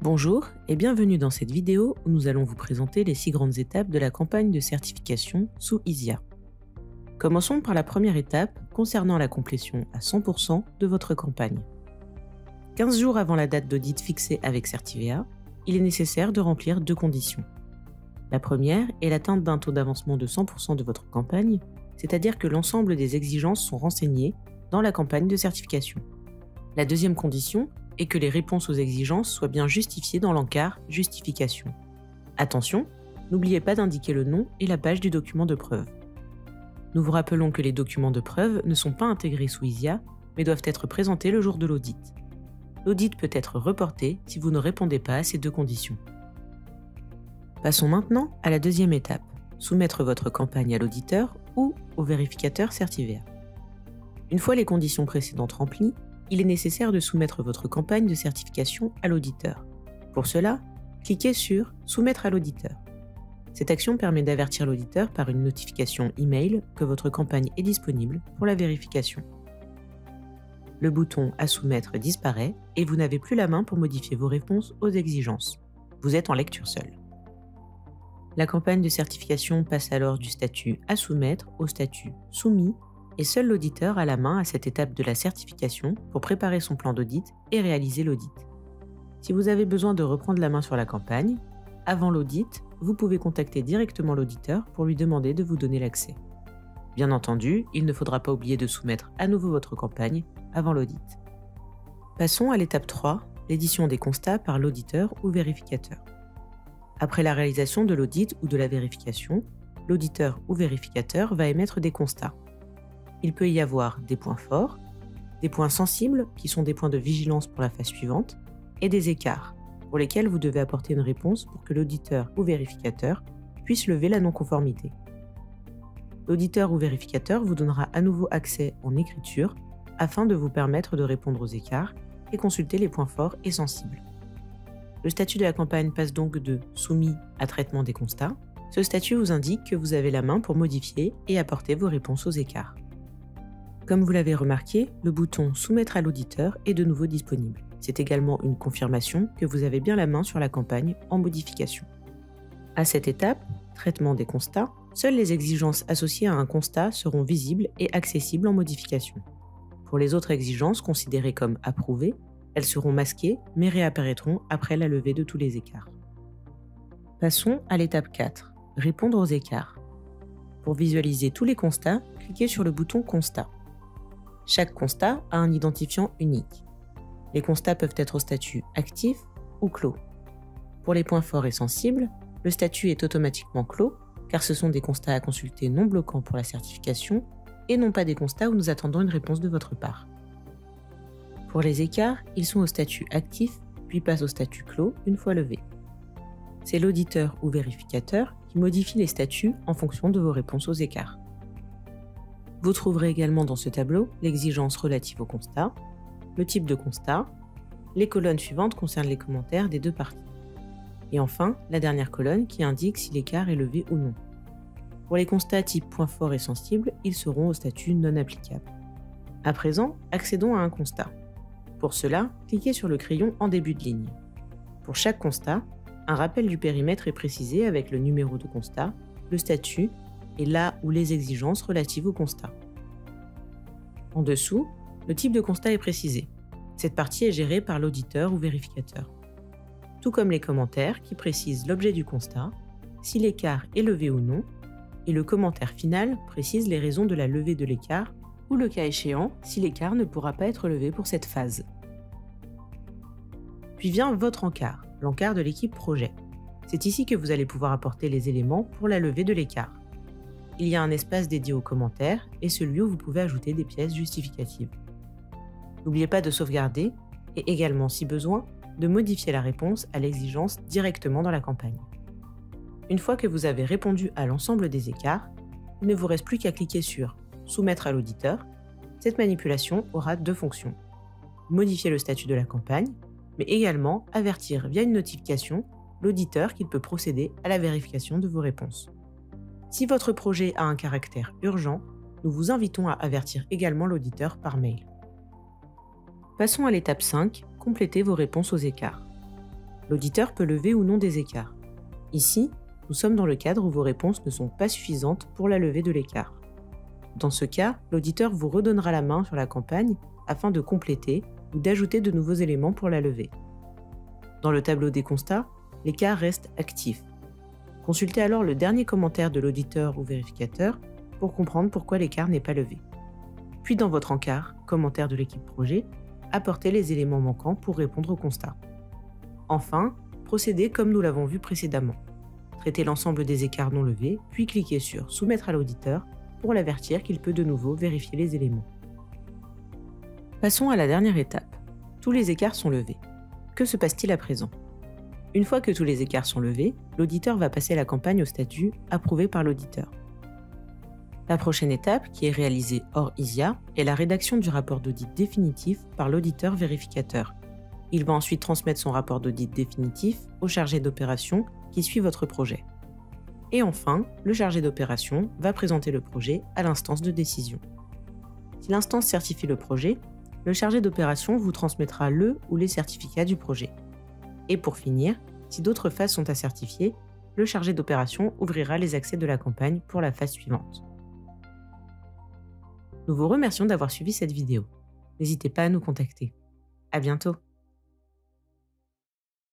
Bonjour et bienvenue dans cette vidéo où nous allons vous présenter les 6 grandes étapes de la campagne de certification sous ISIA. Commençons par la première étape concernant la complétion à 100% de votre campagne. 15 jours avant la date d'audit fixée avec Certivea, il est nécessaire de remplir 2 conditions. La première est l'atteinte d'un taux d'avancement de 100% de votre campagne, c'est-à-dire que l'ensemble des exigences sont renseignées dans la campagne de certification. La deuxième condition est que les réponses aux exigences soient bien justifiées dans l'encart « Justification ». Attention, n'oubliez pas d'indiquer le nom et la page du document de preuve. Nous vous rappelons que les documents de preuve ne sont pas intégrés sous ISIA, mais doivent être présentés le jour de l'audit. L'audit peut être reporté si vous ne répondez pas à ces 2 conditions. Passons maintenant à la deuxième étape, soumettre votre campagne à l'auditeur ou au vérificateur Certivea. Une fois les conditions précédentes remplies, il est nécessaire de soumettre votre campagne de certification à l'auditeur. Pour cela, cliquez sur « Soumettre à l'auditeur ». Cette action permet d'avertir l'auditeur par une notification email que votre campagne est disponible pour la vérification. Le bouton « À soumettre » disparaît et vous n'avez plus la main pour modifier vos réponses aux exigences. Vous êtes en lecture seule. La campagne de certification passe alors du statut « À soumettre » au statut « Soumis » et seul l'auditeur a la main à cette étape de la certification pour préparer son plan d'audit et réaliser l'audit. Si vous avez besoin de reprendre la main sur la campagne, avant l'audit, vous pouvez contacter directement l'auditeur pour lui demander de vous donner l'accès. Bien entendu, il ne faudra pas oublier de soumettre à nouveau votre campagne avant l'audit. Passons à l'étape 3, l'édition des constats par l'auditeur ou vérificateur. Après la réalisation de l'audit ou de la vérification, l'auditeur ou vérificateur va émettre des constats. Il peut y avoir des points forts, des points sensibles qui sont des points de vigilance pour la phase suivante, et des écarts pour lesquels vous devez apporter une réponse pour que l'auditeur ou vérificateur puisse lever la non-conformité. L'auditeur ou vérificateur vous donnera à nouveau accès en écriture afin de vous permettre de répondre aux écarts et consulter les points forts et sensibles. Le statut de la campagne passe donc de « soumis » à « traitement des constats ». Ce statut vous indique que vous avez la main pour modifier et apporter vos réponses aux écarts. Comme vous l'avez remarqué, le bouton « Soumettre à l'auditeur » est de nouveau disponible. C'est également une confirmation que vous avez bien la main sur la campagne en modification. À cette étape, traitement des constats, seules les exigences associées à un constat seront visibles et accessibles en modification. Pour les autres exigences considérées comme approuvées, elles seront masquées mais réapparaîtront après la levée de tous les écarts. Passons à l'étape 4, répondre aux écarts. Pour visualiser tous les constats, cliquez sur le bouton « Constat ». Chaque constat a un identifiant unique. Les constats peuvent être au statut actif ou clos. Pour les points forts et sensibles, le statut est automatiquement clos car ce sont des constats à consulter non bloquants pour la certification et non pas des constats où nous attendons une réponse de votre part. Pour les écarts, ils sont au statut actif puis passent au statut clos une fois levés. C'est l'auditeur ou vérificateur qui modifie les statuts en fonction de vos réponses aux écarts. Vous trouverez également dans ce tableau l'exigence relative au constat, le type de constat, les colonnes suivantes concernent les commentaires des 2 parties. Et enfin, la dernière colonne qui indique si l'écart est levé ou non. Pour les constats type points forts et sensibles, ils seront au statut non applicable. À présent, accédons à un constat. Pour cela, cliquez sur le crayon en début de ligne. Pour chaque constat, un rappel du périmètre est précisé avec le numéro de constat, le statut et là où les exigences relatives au constat. En dessous, le type de constat est précisé. Cette partie est gérée par l'auditeur ou vérificateur. Tout comme les commentaires qui précisent l'objet du constat, si l'écart est levé ou non, et le commentaire final précise les raisons de la levée de l'écart ou le cas échéant si l'écart ne pourra pas être levé pour cette phase. Puis vient votre encart, l'encart de l'équipe projet. C'est ici que vous allez pouvoir apporter les éléments pour la levée de l'écart. Il y a un espace dédié aux commentaires et celui où vous pouvez ajouter des pièces justificatives. N'oubliez pas de sauvegarder et également, si besoin, de modifier la réponse à l'exigence directement dans la campagne. Une fois que vous avez répondu à l'ensemble des écarts, il ne vous reste plus qu'à cliquer sur « Soumettre à l'auditeur ». Cette manipulation aura 2 fonctions. Modifier le statut de la campagne, mais également avertir via une notification l'auditeur qu'il peut procéder à la vérification de vos réponses. Si votre projet a un caractère urgent, nous vous invitons à avertir également l'auditeur par mail. Passons à l'étape 5, compléter vos réponses aux écarts. L'auditeur peut lever ou non des écarts. Ici, nous sommes dans le cadre où vos réponses ne sont pas suffisantes pour la levée de l'écart. Dans ce cas, l'auditeur vous redonnera la main sur la campagne afin de compléter ou d'ajouter de nouveaux éléments pour la lever. Dans le tableau des constats, l'écart reste actif. Consultez alors le dernier commentaire de l'auditeur ou vérificateur pour comprendre pourquoi l'écart n'est pas levé. Puis dans votre encart, commentaire de l'équipe projet, apportez les éléments manquants pour répondre au constat. Enfin, procédez comme nous l'avons vu précédemment. Traitez l'ensemble des écarts non levés, puis cliquez sur « Soumettre à l'auditeur » pour l'avertir qu'il peut de nouveau vérifier les éléments. Passons à la dernière étape. Tous les écarts sont levés. Que se passe-t-il à présent? Une fois que tous les écarts sont levés, l'auditeur va passer la campagne au statut « Approuvé par l'auditeur ». La prochaine étape, qui est réalisée hors ISIA, est la rédaction du rapport d'audit définitif par l'auditeur vérificateur. Il va ensuite transmettre son rapport d'audit définitif au chargé d'opération qui suit votre projet. Et enfin, le chargé d'opération va présenter le projet à l'instance de décision. Si l'instance certifie le projet, le chargé d'opération vous transmettra le ou les certificats du projet. Et pour finir, si d'autres phases sont à certifier, le chargé d'opération ouvrira les accès de la campagne pour la phase suivante. Nous vous remercions d'avoir suivi cette vidéo. N'hésitez pas à nous contacter. À bientôt.